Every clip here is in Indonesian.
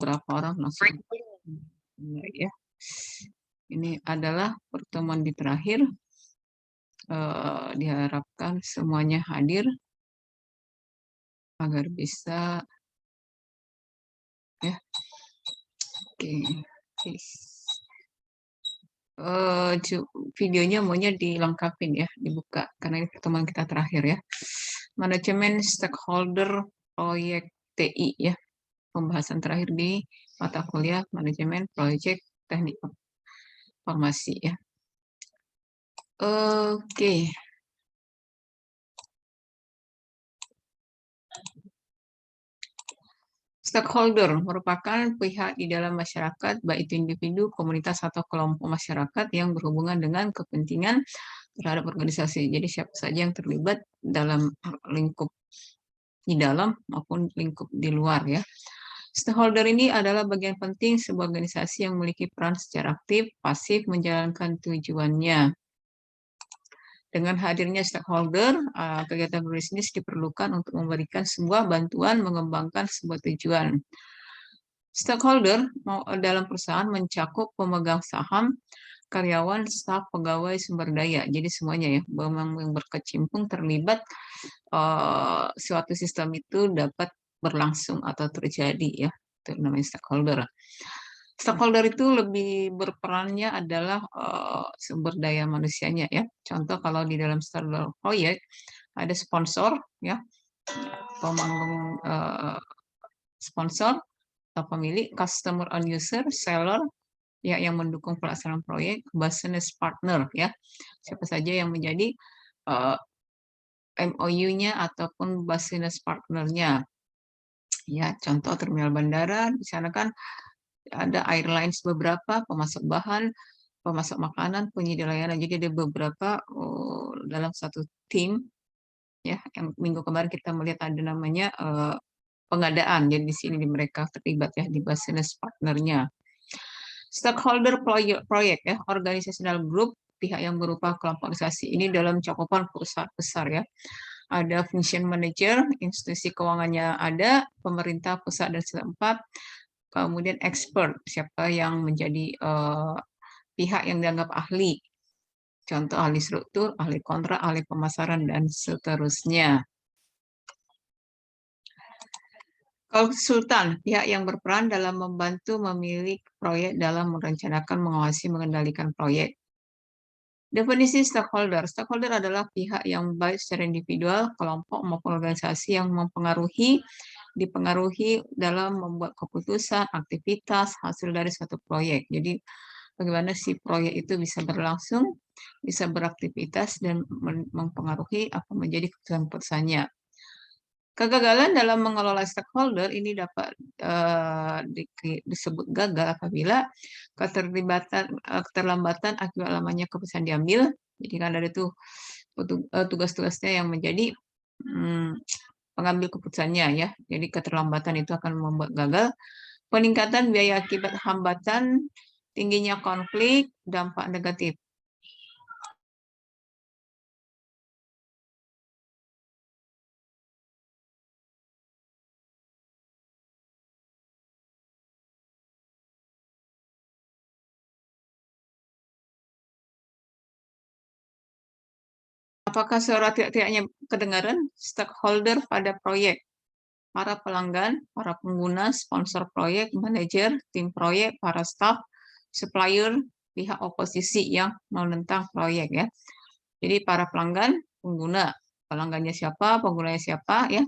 berapa orang langsung ya. Ini adalah pertemuan di terakhir. Diharapkan semuanya hadir agar bisa ya. Oke. Videonya maunya dilengkapin ya, dibuka karena ini pertemuan kita terakhir ya. Manajemen stakeholder proyek TI ya. Pembahasan terakhir di mata kuliah manajemen proyek teknik informasi ya. Oke. Stakeholder merupakan pihak di dalam masyarakat, baik itu individu, komunitas, atau kelompok masyarakat yang berhubungan dengan kepentingan terhadap organisasi. Jadi siapa saja yang terlibat dalam lingkup di dalam maupun lingkup di luar ya. Stakeholder ini adalah bagian penting sebuah organisasi yang memiliki peran secara aktif, pasif menjalankan tujuannya. Dengan hadirnya stakeholder, kegiatan berbisnis diperlukan untuk memberikan sebuah bantuan mengembangkan sebuah tujuan. Stakeholder dalam perusahaan mencakup pemegang saham, karyawan, staf, pegawai, sumber daya. Jadi semuanya ya, yang berkecimpung terlibat suatu sistem itu dapat berlangsung atau terjadi ya. Itu namanya stakeholder. Stakeholder itu lebih berperannya adalah sumber daya manusianya ya. Contoh kalau di dalam stakeholder proyek ada sponsor ya, pemanggung sponsor atau pemilik, customer and user, seller ya yang mendukung pelaksanaan proyek, business partner ya. Siapa saja yang menjadi MOU-nya ataupun business partner-nya. Ya, contoh terminal bandara, di sana kan ada airlines beberapa, pemasok bahan, pemasok makanan, penyedia layanan. Jadi ada beberapa dalam satu tim ya. Yang minggu kemarin kita melihat ada namanya pengadaan. Jadi di sini mereka terlibat ya di business partnernya. Stakeholder proyek ya, organizational group, pihak yang berupa kelompok organisasi ini dalam cakupan perusahaan besar ya. Ada function manager, institusi keuangannya ada, pemerintah pusat dan setempat, kemudian expert, siapa yang menjadi pihak yang dianggap ahli. Contoh ahli struktur, ahli kontrak, ahli pemasaran, dan seterusnya. Konsultan, pihak yang berperan dalam membantu memilih proyek dalam merencanakan, mengawasi, mengendalikan proyek. Definisi stakeholder. Stakeholder adalah pihak yang baik secara individual, kelompok, maupun organisasi yang dipengaruhi dalam membuat keputusan, aktivitas, hasil dari suatu proyek. Jadi, bagaimana si proyek itu bisa berlangsung, bisa beraktivitas, dan mempengaruhi apa menjadi keputusan-keputusannya. Kegagalan dalam mengelola stakeholder ini dapat disebut gagal apabila keterlambatan akibat lamanya keputusan diambil. Jadi kan ada tuh tugas-tugasnya yang menjadi pengambil keputusannya ya. Jadi keterlambatan itu akan membuat gagal. Peningkatan biaya akibat hambatan, tingginya konflik, dampak negatif. Apakah suara tidak-tidaknya kedengaran? Stakeholder pada proyek. Para pelanggan, para pengguna, sponsor proyek, manajer, tim proyek, para staff, supplier, pihak oposisi yang menentang proyek ya. Jadi para pelanggan, pengguna, pelanggannya siapa, penggunanya siapa ya.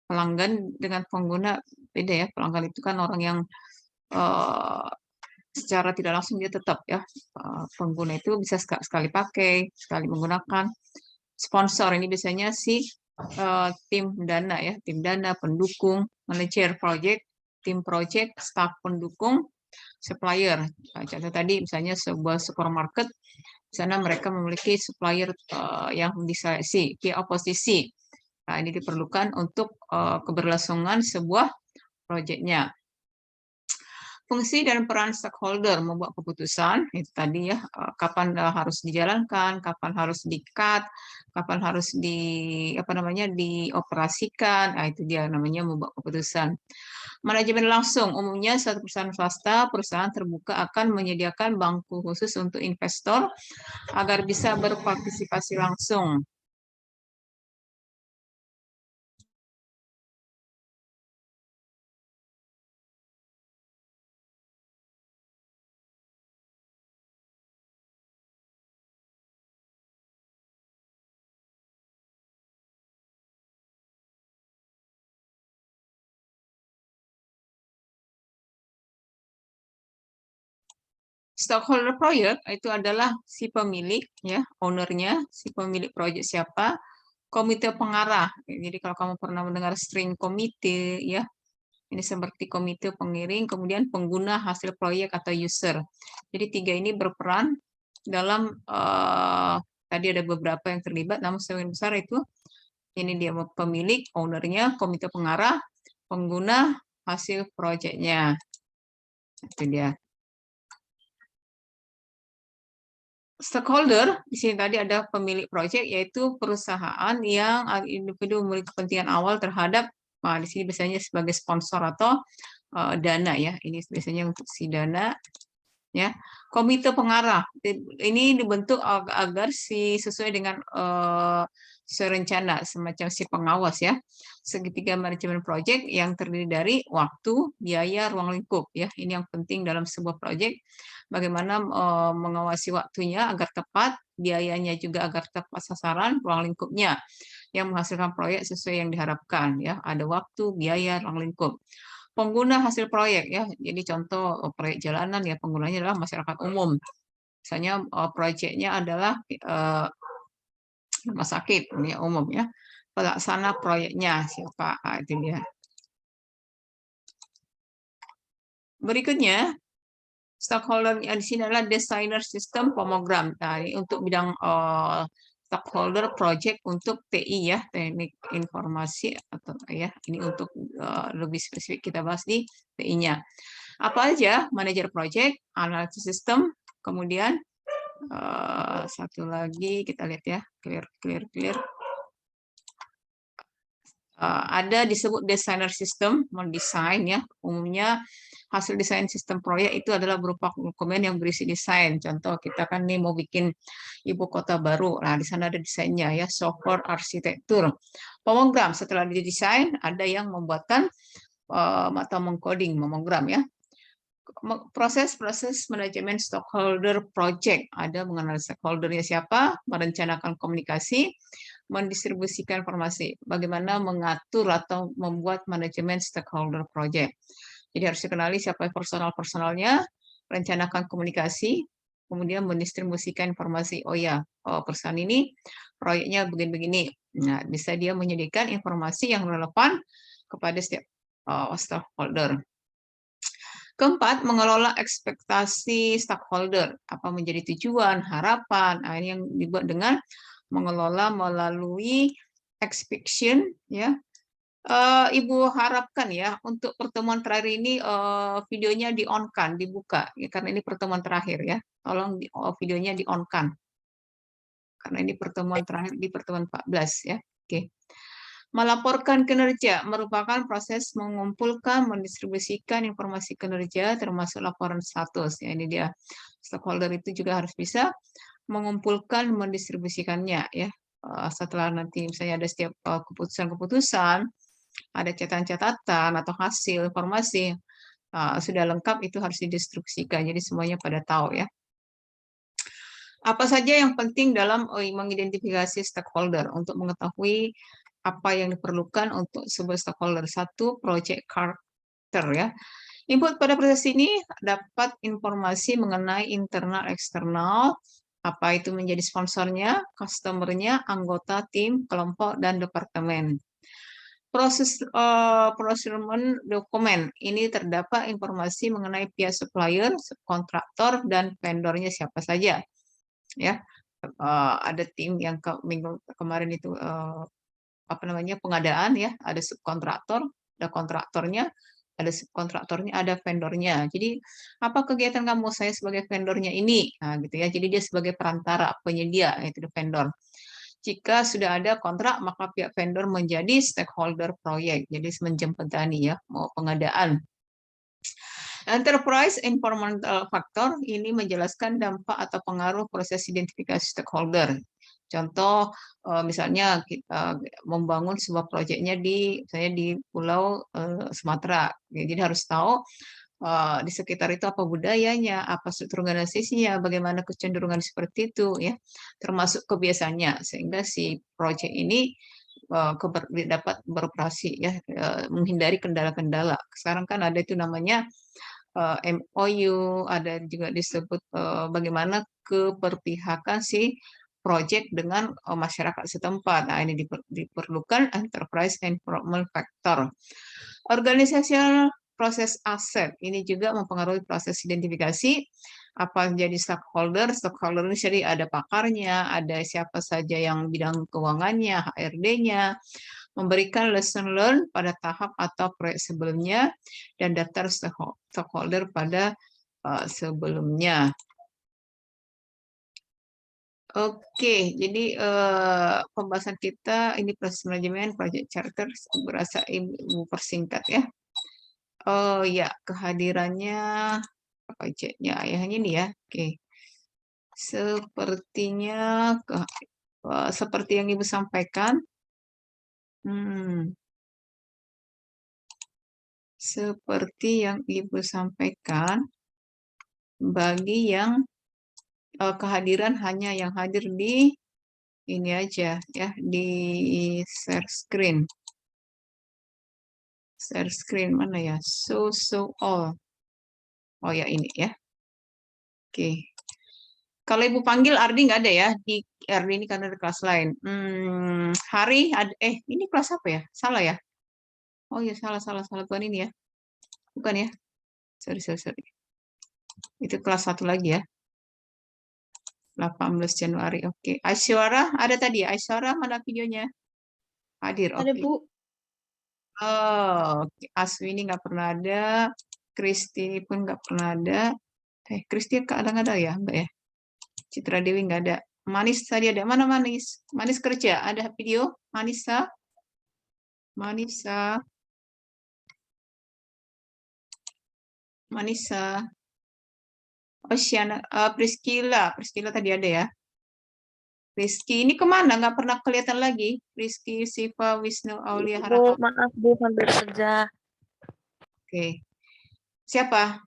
Pelanggan dengan pengguna beda ya. Pelanggan itu kan orang yang secara tidak langsung dia tetap ya. Pengguna itu bisa sekali pakai, sekali menggunakan. Sponsor ini biasanya si tim dana ya, tim dana, pendukung, manajer project, tim project, staff pendukung, supplier. Contoh tadi misalnya sebuah supermarket, di sana mereka memiliki supplier yang diseleksi, pihak oposisi. Nah, ini diperlukan untuk keberlangsungan sebuah proyeknya. Fungsi dan peran stakeholder membuat keputusan itu tadi ya, kapan harus dijalankan, kapan harus di-cut, kapan harus dioperasikan. Nah, itu dia namanya membuat keputusan. Manajemen langsung, umumnya satu perusahaan swasta, perusahaan terbuka akan menyediakan bangku khusus untuk investor agar bisa berpartisipasi langsung. Stakeholder proyek itu adalah si pemilik, ya, ownernya, si pemilik proyek siapa, komite pengarah. Jadi kalau kamu pernah mendengar string komite, ya, ini seperti komite pengiring, kemudian pengguna hasil proyek atau user. Jadi tiga ini berperan dalam tadi ada beberapa yang terlibat, namun sebagian besar itu ini dia pemilik, ownernya, komite pengarah, pengguna hasil proyeknya. Itu dia. Stakeholder di sini tadi ada pemilik proyek, yaitu perusahaan yang individu memiliki kepentingan awal terhadap, di sini biasanya sebagai sponsor atau dana, ya. Ini biasanya untuk si dana, ya. Komite pengarah ini dibentuk agar sesuai dengan sesuai rencana, semacam si pengawas, ya. Segitiga manajemen proyek yang terdiri dari waktu, biaya, ruang lingkup, ya. Ini yang penting dalam sebuah proyek. Bagaimana mengawasi waktunya agar tepat, biayanya juga agar tepat sasaran, ruang lingkupnya yang menghasilkan proyek sesuai yang diharapkan, ya. Ada waktu, biaya, ruang lingkup. Pengguna hasil proyek, ya. Jadi contoh proyek jalanan, ya, penggunanya adalah masyarakat umum. Misalnya proyeknya adalah rumah sakit, ini umum, ya. Pelaksana proyeknya siapa? Itu dia. Berikutnya, stakeholder di sini adalah desainer sistem pemrogram. Nah, ini untuk bidang stakeholder project untuk TI, ya, teknik informasi, atau, ya, ini untuk lebih spesifik kita bahas di TI-nya. Apa aja? Manajer project, analisis sistem, kemudian satu lagi kita lihat, ya, clear. Ada disebut desainer sistem, mendesain, ya. Umumnya hasil desain sistem proyek itu adalah berupa dokumen yang berisi desain. Contoh kita kan nih mau bikin ibu kota baru. Nah, di sana ada desainnya, ya, software arsitektur. Pemrogram setelah didesain ada yang membuatkan atau mengcoding, memogram, ya. Proses manajemen stakeholder project ada mengenal stakeholdernya siapa, merencanakan komunikasi, mendistribusikan informasi, bagaimana mengatur atau membuat manajemen stakeholder project. Jadi harus dikenali siapa personal-personalnya, rencanakan komunikasi, kemudian mendistribusikan informasi. Oh ya, perusahaan ini proyeknya begini-begini. Nah, bisa dia menyediakan informasi yang relevan kepada setiap stakeholder. Keempat, mengelola ekspektasi stakeholder. Apa menjadi tujuan, harapan. Nah, ini yang dibuat dengan mengelola melalui expectation, ya. Ibu harapkan, ya, untuk pertemuan terakhir ini videonya di-on-kan, dibuka, ya, karena ini pertemuan terakhir, ya. Tolong videonya di-on-kan. Karena ini pertemuan terakhir di pertemuan 14, ya. Oke. Melaporkan kinerja merupakan proses mengumpulkan, mendistribusikan informasi kinerja termasuk laporan status. Ya, ini dia. Stakeholder itu juga harus bisa mengumpulkan, mendistribusikannya, ya. Setelah nanti misalnya ada setiap keputusan-keputusan, ada catatan-catatan atau hasil informasi sudah lengkap, itu harus didistribusikan. Jadi semuanya pada tahu, ya. Apa saja yang penting dalam mengidentifikasi stakeholder untuk mengetahui apa yang diperlukan untuk sebuah stakeholder. Satu, project character, ya. Input pada proses ini dapat informasi mengenai internal eksternal, apa itu menjadi sponsornya, customer-nya, anggota tim, kelompok, dan departemen. Proses procurement dokumen ini terdapat informasi mengenai pihak supplier, kontraktor, dan vendornya siapa saja, ya. Ada tim yang minggu kemarin itu pengadaan, ya, ada subkontraktor, ada kontraktornya, ada subkontraktornya, ada vendornya. Jadi apa kegiatan kamu? Saya sebagai vendornya ini, nah, gitu ya. Jadi dia sebagai perantara penyedia, itu vendor. Jika sudah ada kontrak, maka pihak vendor menjadi stakeholder proyek. Jadi menjembatani ya, mau pengadaan. Enterprise Environmental Factor ini menjelaskan dampak atau pengaruh proses identifikasi stakeholder. Contoh, misalnya kita membangun sebuah proyeknya misalnya di Pulau Sumatera. Jadi harus tahu di sekitar itu apa budayanya, apa struktur organisasinya, bagaimana kecenderungan seperti itu, ya, termasuk kebiasaannya, sehingga si proyek ini dapat beroperasi, ya, menghindari kendala-kendala. Sekarang kan ada itu namanya MOU, ada juga disebut bagaimana keberpihakan si proyek dengan masyarakat setempat. Nah, ini diperlukan enterprise environment factor. Organisasional proses aset ini juga mempengaruhi proses identifikasi apa jadi stakeholder. Stakeholder ini jadi ada pakarnya, ada siapa saja yang bidang keuangannya, HRD-nya, memberikan lesson learn pada tahap atau proyek sebelumnya, dan daftar stakeholder pada sebelumnya. Oke, jadi pembahasan kita ini proses manajemen project charter berasa ibu persingkat ya. Oh ya, kehadirannya projectnya ayahnya nih ya. Oke, sepertinya seperti yang ibu sampaikan. Seperti yang ibu sampaikan, bagi yang kehadiran hanya yang hadir di ini aja ya, di share screen. Share screen mana ya? Show all. Oh ya, ini ya. Oke. Kalau ibu panggil Ardi nggak ada ya, di Ardi ini karena ada kelas lain. Hari ada, ini kelas apa ya? Salah ya? Oh ya, salah bukan ini ya. Bukan ya? Sorry. Itu kelas 1 lagi ya. 18 Januari. Oke. Aisyara ada tadi ya? Aisyara mana videonya? Hadir. Ada, Oke. Bu. Oh, Aswini nggak pernah ada. Kristi pun nggak pernah ada. Kristi kadang-kadang ya? Enggak ya? Citra Dewi nggak ada. Manis tadi ada. Mana Manis? Manis kerja. Ada video? Manisa? Oceana. Priscila tadi ada ya. Rizky, ini kemana? Nggak pernah kelihatan lagi. Rizky, Siva, Wisnu, Aulia, Bu, Harahap. maaf Bu, sambil kerja. Oke. Siapa?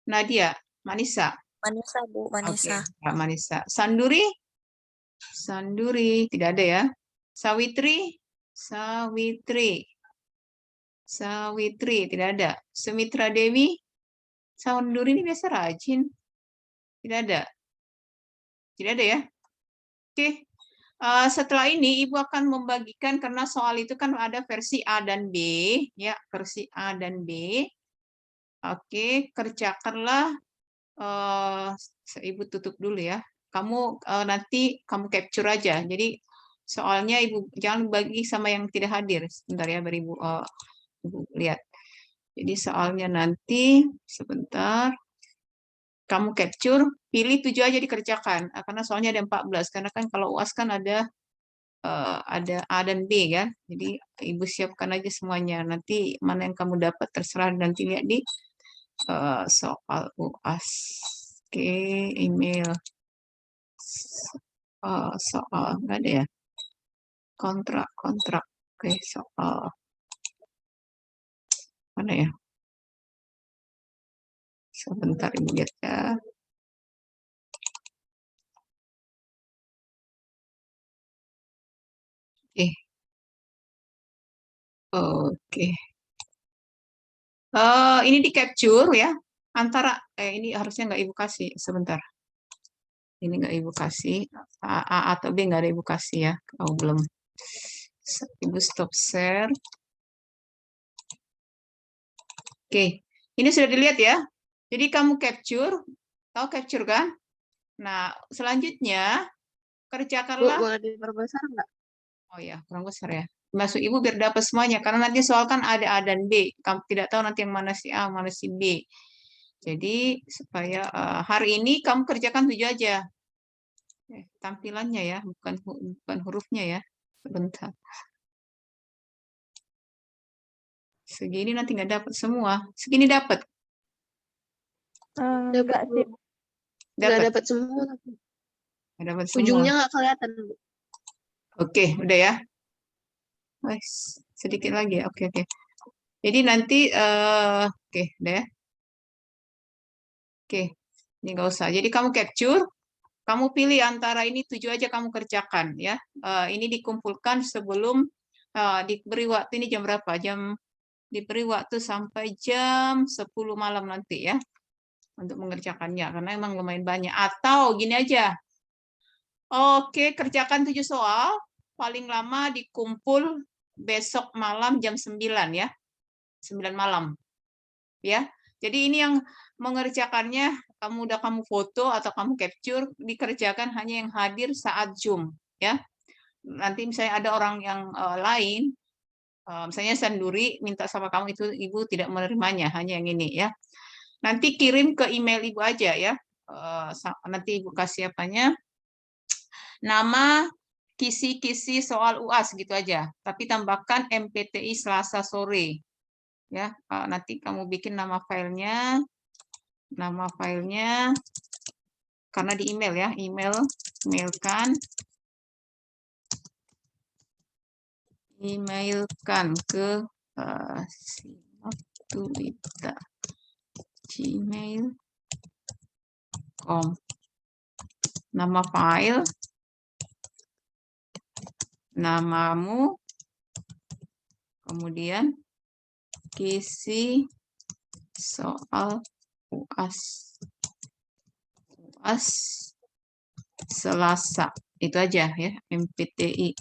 Nadia, Manisa. Manisa, Bu, Oke, Manisa. Kak Manisa. Sanduri, tidak ada ya. Sawitri, tidak ada. Sumitra Dewi, Sanduri ini biasa rajin. Tidak ada ya. Oke. Setelah ini Ibu akan membagikan, karena soal itu kan ada versi A dan B, ya, versi A dan B. Oke, kerjakanlah. Ibu tutup dulu ya. Kamu nanti kamu capture aja. Jadi soalnya Ibu jangan bagi sama yang tidak hadir. Sebentar ya, beri Ibu lihat. Jadi soalnya nanti sebentar kamu capture, pilih 7 aja dikerjakan. Karena soalnya ada 14. Karena kan kalau UAS kan ada A dan B kan. Jadi Ibu siapkan aja semuanya. Nanti mana yang kamu dapat terserah, nanti lihat di soal UAS. Oke, email. Soal nggak ada ya. Kontrak. Oke, soal mana ya? Sebentar Ibu lihat ya. Oke. Ini di capture ya. Antara ini harusnya nggak Ibu kasih. Sebentar. Ini nggak Ibu kasih. A atau B nggak ada Ibu kasih ya. Oh, belum. Ibu stop share. Oke. Ini sudah dilihat ya. Jadi kamu capture. Tahu capture kan? Nah, selanjutnya Bu, kerjakanlah. boleh diperbesar nggak? Oh ya, kurang besar ya. masuk Ibu biar dapat semuanya. Karena nanti soal kan ada A dan B. Kamu tidak tahu nanti yang mana si A, mana si B. Jadi supaya hari ini kamu kerjakan 7 aja. Tampilannya ya, bukan hurufnya ya. Sebentar. Segini nanti nggak dapat semua. Segini dapat. Enggak sih. Nggak Dapat. dapat semua. Nggak dapat semua. Ujungnya nggak kelihatan, Bu. Oke, udah ya. Sedikit lagi ya. Oke. Jadi nanti, oke, udah ya. Oke, ini nggak usah. Jadi kamu capture, kamu pilih antara ini 7 aja kamu kerjakan ya. Ini dikumpulkan sebelum diberi waktu ini jam berapa? Diberi waktu sampai jam 10 malam nanti ya untuk mengerjakannya karena emang lumayan banyak. Atau gini aja. Oke, kerjakan 7 soal, paling lama dikumpul besok malam jam 9 ya. 9 malam. Ya. Jadi ini yang mengerjakannya kamu foto atau kamu capture dikerjakan hanya yang hadir saat Zoom ya. Nanti misalnya ada orang yang lain misalnya Sanduri minta sama kamu itu Ibu tidak menerimanya, hanya yang ini ya. Nanti kirim ke email Ibu aja ya. Nanti Ibu kasih apanya? Nama, kisi-kisi soal UAS gitu aja. Tapi tambahkan MPTI Selasa sore. Ya, nanti kamu bikin nama filenya karena di email ya, emailkan ke gmail.com. Nama file, namamu, kemudian kisi soal UAS Selasa. Itu aja ya, MPTI.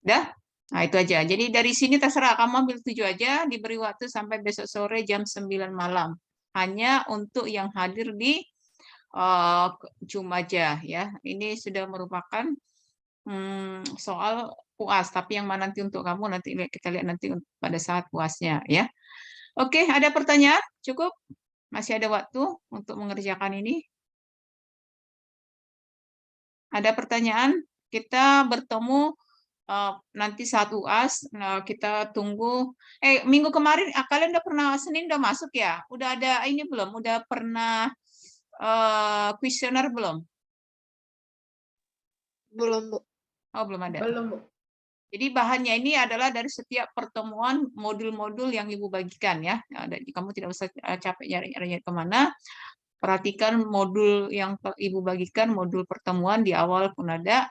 Udah? Nah, itu aja. Jadi dari sini terserah, kamu ambil 7 aja, diberi waktu sampai besok sore jam 9 malam. Hanya untuk yang hadir di Zoom aja ya. Ini sudah merupakan soal UAS, tapi yang mana nanti untuk kamu nanti kita lihat nanti pada saat UASnya ya. Oke, ada pertanyaan? Cukup? Masih ada waktu untuk mengerjakan ini? Ada pertanyaan? Kita bertemu nanti saat UAS. Nah, kita tunggu. Minggu kemarin kalian udah pernah Senin udah masuk ya? Udah ada ini belum? Udah pernah kuesioner belum? Belum, Bu. Oh, belum ada. Belum, Bu. Jadi bahannya ini adalah dari setiap pertemuan modul-modul yang Ibu bagikan ya. Kamu tidak usah capek nyari-nyari kemana. Perhatikan modul yang Ibu bagikan, modul pertemuan di awal pun ada.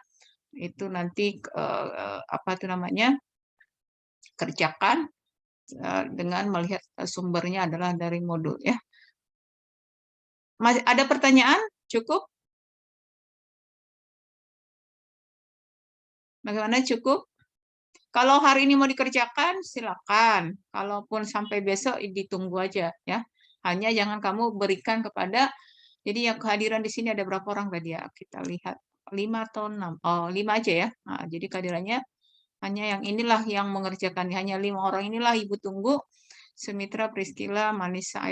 Itu nanti apa itu namanya? Kerjakan dengan melihat sumbernya adalah dari modul ya. Ada pertanyaan? Cukup? Bagaimana cukup? Kalau hari ini mau dikerjakan, silakan. Kalaupun sampai besok, ditunggu aja ya. Hanya jangan kamu berikan kepada, jadi yang kehadiran di sini ada berapa orang tadi ya? Kita lihat 5 atau 6. Oh, 5 aja ya. Nah, jadi kehadirannya hanya yang inilah yang mengerjakan. Hanya 5 orang inilah Ibu tunggu. Sumitra, Priscila, Manisa,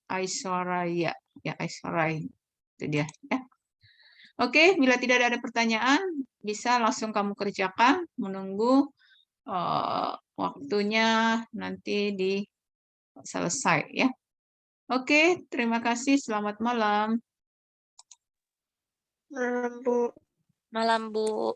Aiswaraya. Ya, Aiswaraya. Itu dia ya. Oke, bila tidak ada pertanyaan, bisa langsung kamu kerjakan, menunggu waktunya nanti selesai ya. Oke, terima kasih. Selamat malam. Malam, Bu. Malam, Bu.